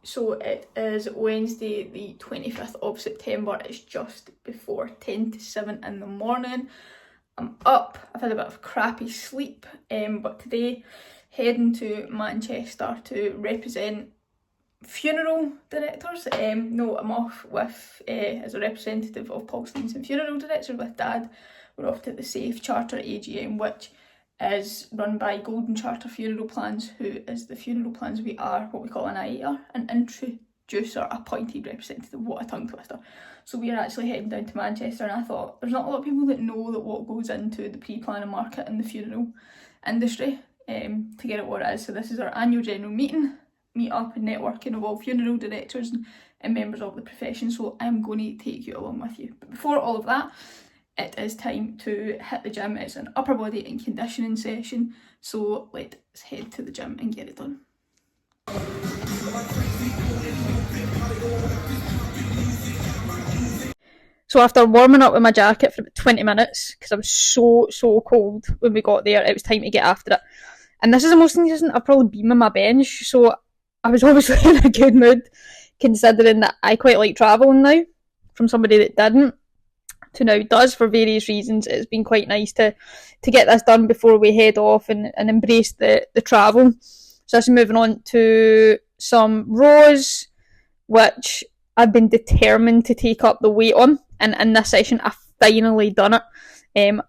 So it is Wednesday the 25th of September. It's just before 10 to 7 in the morning. I'm up, I've had a bit of crappy sleep, but today heading to Manchester to represent funeral directors. No, I'm off with, as a representative of Paul Steenson Funeral Directors with Dad. We're off to the SAFE Charter AGM, which is run by Golden Charter Funeral Plans, who is the funeral plans we are, what we call an IAR, an introducer appointed representative. What a tongue twister. So we are actually heading down to Manchester, and I thought there's not a lot of people that know that what goes into the pre-planning market in the funeral industry to get it what it is. So this is our annual general meeting, meet up and networking of all funeral directors and members of the profession. So I'm going to take you along with you. But before all of that, it is time to hit the gym. It's an upper body and conditioning session, so let's head to the gym and get it done. So after warming up with my jacket for about 20 minutes, because I was so cold when we got there, it was time to get after it. And this is the most consistent I've probably been with my bench, so I was obviously in a good mood, considering that I quite like travelling now, from somebody that didn't to now does for various reasons. It's been quite nice to get this done before we head off and embrace the travel. So this is moving on to some rows, which I've been determined to take up the weight on, and in this session I finally done it.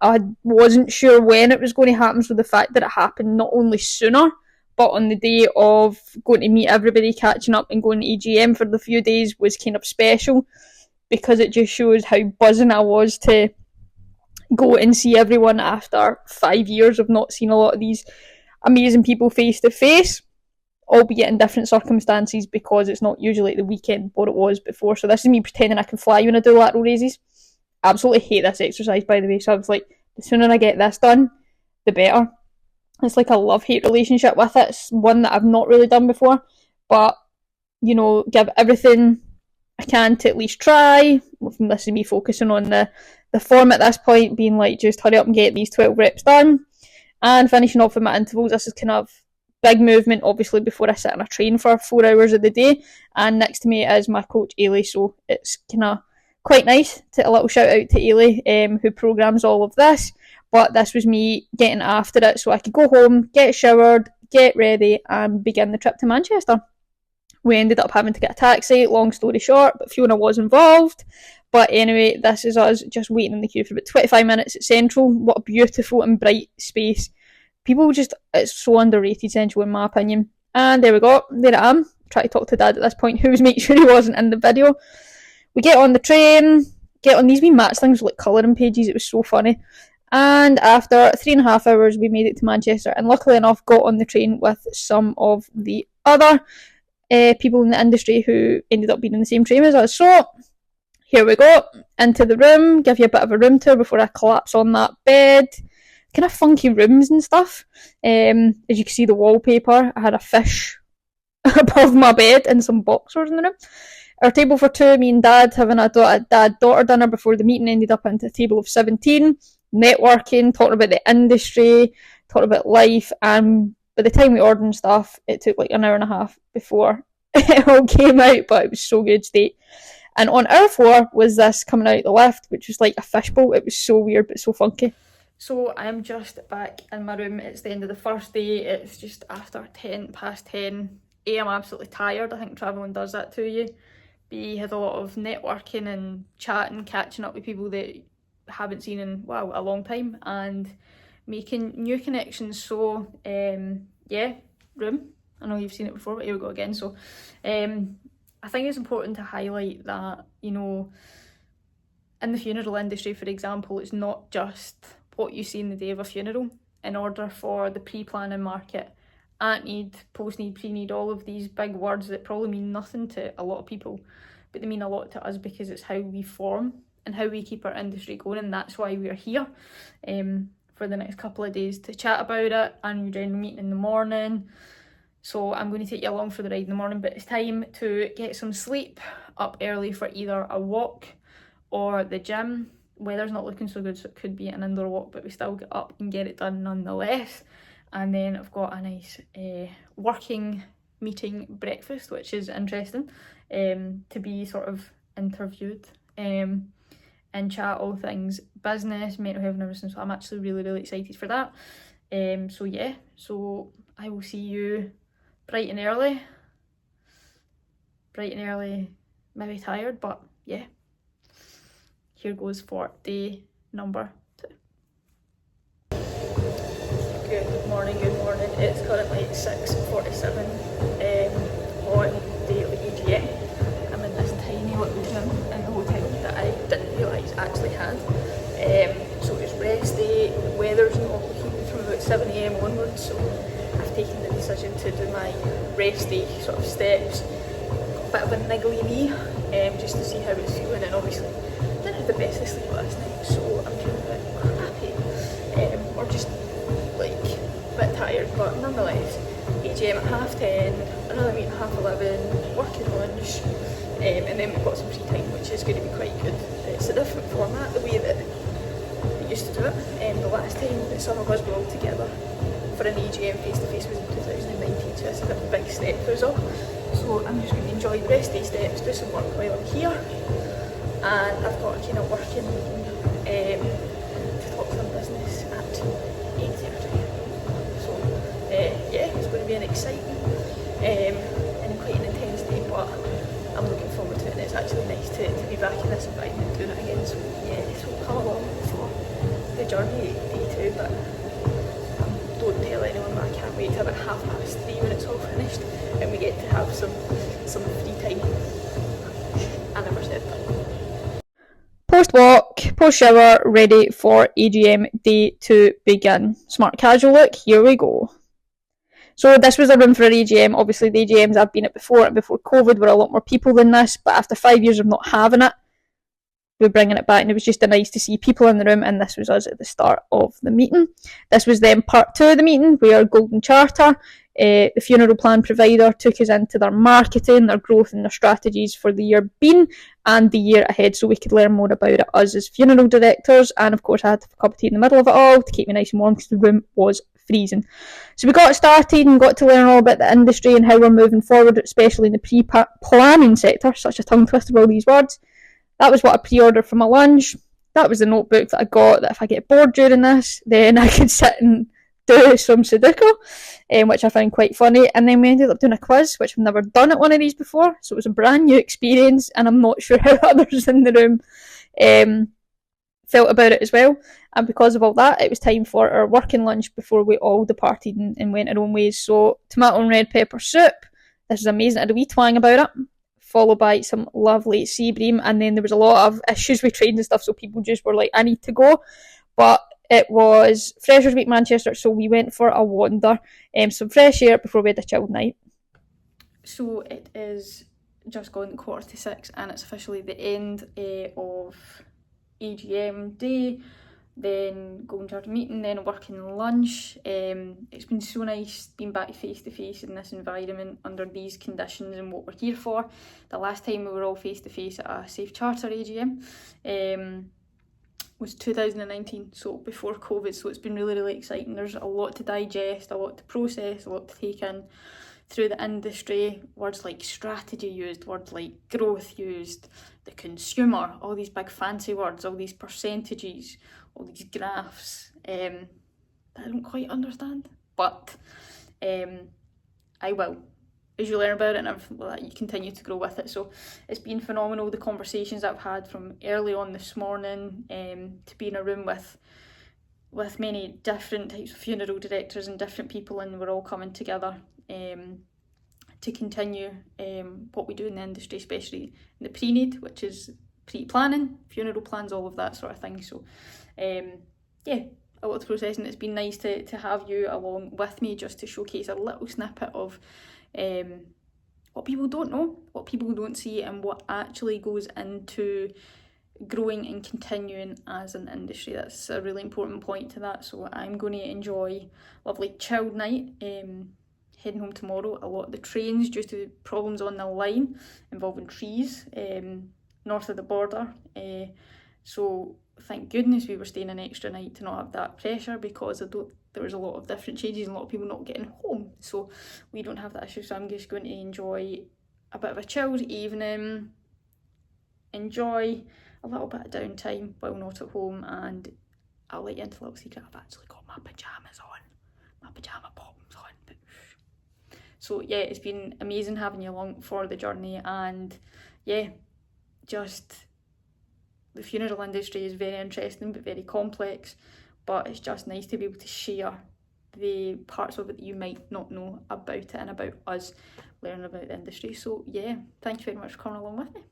I wasn't sure when it was going to happen, so the fact that it happened not only sooner, but on the day of going to meet everybody, catching up and going to EGM for the few days was kind of special, because it just shows how buzzing I was to go and see everyone after 5 years of not seeing a lot of these amazing people face to face, albeit in different circumstances, because it's not usually at the weekend what it was before. So this is me pretending I can fly when I do lateral raises. I absolutely hate this exercise, by the way, so I was like, the sooner I get this done, the better. It's like a love-hate relationship with it. It's one that I've not really done before, but, you know, give everything I can to at least try. This is me focusing on the form at this point, being like, just hurry up and get these 12 reps done. And finishing off with my intervals. This is kind of big movement, obviously, before I sit and I train for 4 hours of the day. And next to me is my coach, Ailey, so it's kind of quite nice. To a little shout out to Ailey, who programs all of this. But this was me getting after it so I could go home, get showered, get ready, and begin the trip to Manchester. We ended up having to get a taxi, long story short, but Fiona was involved. But anyway, this is us just waiting in the queue for about 25 minutes at Central. What a beautiful and bright space. People just, it's so underrated, Central, in my opinion. And there we go, there I am. Try to talk to Dad at this point, who was making sure he wasn't in the video. We get on the train, get on these wee match things like colouring pages, it was so funny. And after 3.5 hours, we made it to Manchester, and luckily enough, got on the train with some of the other people in the industry who ended up being in the same train as us. So here we go, into the room, give you a bit of a room tour before I collapse on that bed. Kind of funky rooms and stuff. As you can see, the wallpaper, I had a fish above my bed and some boxers in the room. Our table for two, me and Dad having a dad-daughter dinner before the meeting, ended up into a table of 17, networking, talking about the industry, talking about life, and by the time we ordered and stuff, it took like an hour and a half before it all came out, but it was so good state. And on our floor was this coming out the lift, which was like a fishbowl. It was so weird, but so funky. So I'm just back in my room. It's the end of the first day. It's just after 10:10. A, I'm absolutely tired. I think travelling does that to you. B, had a lot of networking and chatting, catching up with people that haven't seen in, wow, a long time, and making new connections. So yeah, room. I know you've seen it before, but here we go again. So I think it's important to highlight that, you know, in the funeral industry, for example, it's not just what you see in the day of a funeral. In order for the pre-planning market, ante-need, post-need, pre-need, all of these big words that probably mean nothing to a lot of people, but they mean a lot to us because it's how we form and how we keep our industry going, and that's why we're here for the next couple of days to chat about it. And we're doing a meeting in the morning, so I'm going to take you along for the ride in the morning, but it's time to get some sleep, up early for either a walk or the gym. Weather's not looking so good, so it could be an indoor walk, but we still get up and get it done nonetheless. And then I've got a nice working meeting breakfast, which is interesting, to be sort of interviewed and chat all things business, mental health and everything, so I'm actually really excited for that. So yeah, so I will see you bright and early, maybe tired, but yeah, here goes for day number 2. Good morning, it's currently 6:47 on daily EGM. I'm in this tiny little gym in the hotel that I didn't realise I actually had. So it's rest day, the weather's not looking good from about 7 AM onwards, so I've taken the decision to do my rest day sort of steps. Bit of a niggly knee, just to see how it's feeling, and obviously I didn't have the best of sleep last night, so I'm feeling a bit happy, or just like a bit tired, but nonetheless, AGM at 10:30, another meeting at 11:30, working lunch, and then we've got some free time, which is going to be quite good. It's a different format, the way that we used to do it. The last time that some of us were all together for an AGM face-to-face was in 2019, so this is a big step for us all. So I'm just going to enjoy the rest day steps, do some work while I'm here, and I've got a kind of working meeting to talk some business at 8:30. So yeah, it's going to be an exciting and quite an intense day, but I'm looking forward to it, and it's actually nice to be back in this environment doing it again. So yeah, so come along for the journey day 2, but don't tell anyone, but I can't wait till about 3:30 when it's all finished and we get to have some free time. I never said that. Post walk, post shower, ready for AGM day to begin. Smart casual look, here we go. So this was a room for an AGM. Obviously the AGMs I've been at before, and before COVID were a lot more people than this, but after 5 years of not having it, we're bringing it back, and it was just nice to see people in the room, and this was us at the start of the meeting. This was then part 2 of the meeting, where Golden Charter, the funeral plan provider, took us into their marketing, their growth and their strategies for the year been and the year ahead, so we could learn more about it, us as funeral directors. And of course I had a cup of tea in the middle of it all to keep me nice and warm because the room was freezing. So we got started and got to learn all about the industry and how we're moving forward, especially in the pre-planning sector. Such a tongue twister, all these words. That was what I pre-ordered for my lunch. That was the notebook that I got, that if I get bored during this, then I could sit and do some Sudoku, which I found quite funny. And then we ended up doing a quiz, which I've never done at one of these before, so it was a brand new experience, and I'm not sure how others in the room felt about it as well. And because of all that, it was time for our working lunch before we all departed and went our own ways. So tomato and red pepper soup, this is amazing, I had a wee twang about it, followed by some lovely sea bream, and then there was a lot of issues with trains and stuff, so people just were like, I need to go. But it was Freshers Week Manchester, so we went for a wander, some fresh air before we had a chilled night. So it is just gone 5:45, and it's officially the end of AGM day, then Golden Charter meeting, then a working lunch. It's been so nice being back face to face in this environment under these conditions and what we're here for. The last time we were all face to face at a Safe Charter AGM was 2019, so before COVID, so it's been really exciting. There's a lot to digest, a lot to process, a lot to take in through the industry. Words like strategy used, words like growth used, the consumer, all these big fancy words, all these percentages, all these graphs that I don't quite understand, but I will. As you learn about it and everything like that, you continue to grow with it. So it's been phenomenal, the conversations I've had from early on this morning, to be in a room with many different types of funeral directors and different people, and we're all coming together to continue what we do in the industry, especially in the pre-need, which is pre-planning, funeral plans, all of that sort of thing. So yeah, a lot of processing. It's been nice to have you along with me, just to showcase a little snippet of what people don't know, what people don't see, and what actually goes into growing and continuing as an industry. That's a really important point to that. So I'm going to enjoy a lovely chilled night, heading home tomorrow. A lot of the trains, due to problems on the line involving trees north of the border, so thank goodness we were staying an extra night to not have that pressure, because I don't there was a lot of different changes and a lot of people not getting home, so we don't have that issue. So I'm just going to enjoy a bit of a chilled evening, enjoy a little bit of downtime while not at home, and I'll let you into a little secret. I've actually got my pyjamas on, my pyjama bottoms on. But so yeah, it's been amazing having you along for the journey, and yeah, just the funeral industry is very interesting but very complex, but it's just nice to be able to share the parts of it that you might not know about it and about us learning about the industry. So yeah, thank you very much for coming along with me.